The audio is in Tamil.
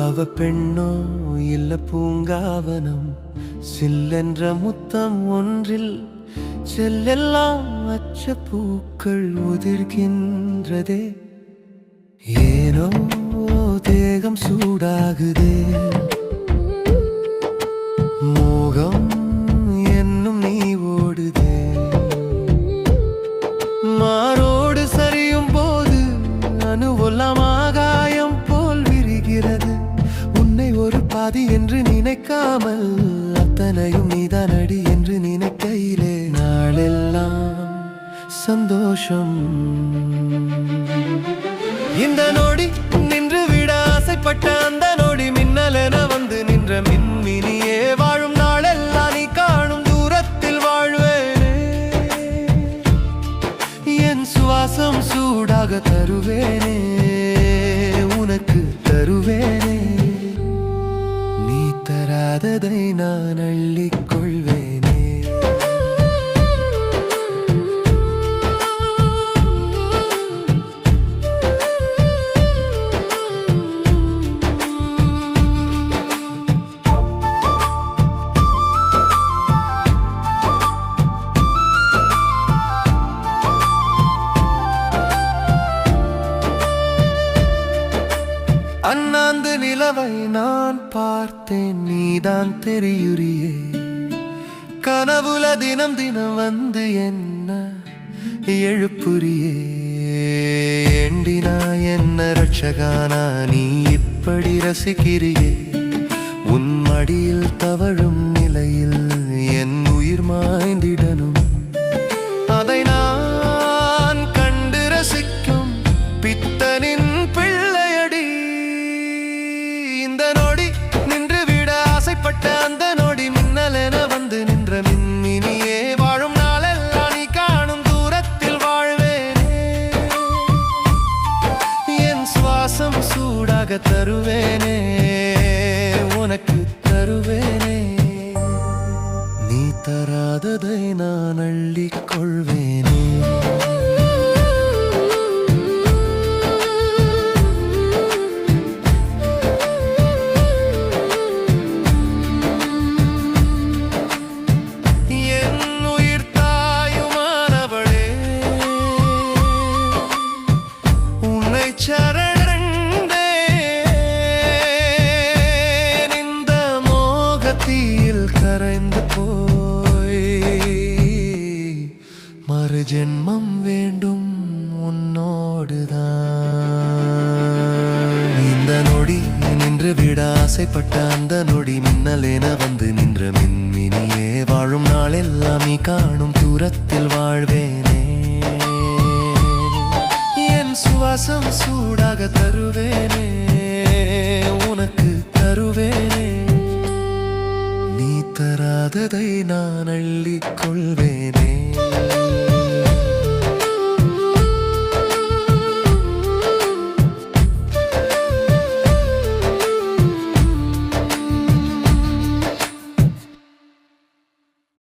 அவ பெண்ணோ இல்ல பூங்காவனம், சில்லென்ற முத்தம் ஒன்றில் செல்லெல்லாம் அச்ச பூக்கள் உதிர்கின்றதே. ஏனோ தேகம் சூடாகுதே, மோகம் என்னும் நீ ஓடுதே. மாரோடு சரியும் போது அணுவெல்லாம் ஆகாயம் போல் விரிகிறது. உன்னை ஒரு பாதி என்று நினைக்காமல் அத்தனையும் நீதானடி என்று நினைக்கையிலே நாளெல்லாம் சந்தோஷம். இந்த நொடி நின்று விட ஆசைப்பட்ட அந்த நொடி மின்னல் என வந்து நின்ற மின்மினியே, வாழும் நாளெல்லாம் நீ காணும் தூரத்தில் வாழ்வேனே. என் சுவாசம் சூடாக தருவேனே, உனக்கு தருவேனே. நீ தராததை நான் அள்ளிக் கொள்வேனே. அண்ணாந்து நிலவை நான் பார்த்தேன், நீதான் தெரியுறியே. கனவுல தினம் தினம் வந்து என்ன எழுப்புறியே. ஏண்டினா என்ன ரட்சகானா நீ இப்படி ரசிக்கிறியே. உன் மடியில் தவழும் நிலையில் என் உயிர் மாய்ந்திடனும். அதை நான் கண்டு ரசிக்கும் பித்தனின் ஆசைப்பட்ட அந்த நொடி மின்னல் என வந்து நின்ற மின்மினியே, வாழும் நாளெல்லாம் நீ காணும் தூரத்தில் வாழ்வேனே. என் சுவாசம் சூடாக தருவேனே, உனக்கு தருவேனே. நீ தராததை நான் அள்ளிக் கொள்வேனே. இந்த மோகத்தில் கரைந்து போய் மறு ஜென்மம் வேண்டும் உன்னோடுதான். இந்த நொடி நின்று விட ஆசைப்பட்ட அந்த நொடி மின்னல் என வந்து நின்ற மின்மினியே, வாழும் நாளெல்லாம் நீ காணும் தூரத்தில் வாழ்வேனே. சுவாசம் சூடாக தருவேனே, உனக்கு தருவேனே. நீ தராததை நான் அள்ளிக் கொள்வேனே.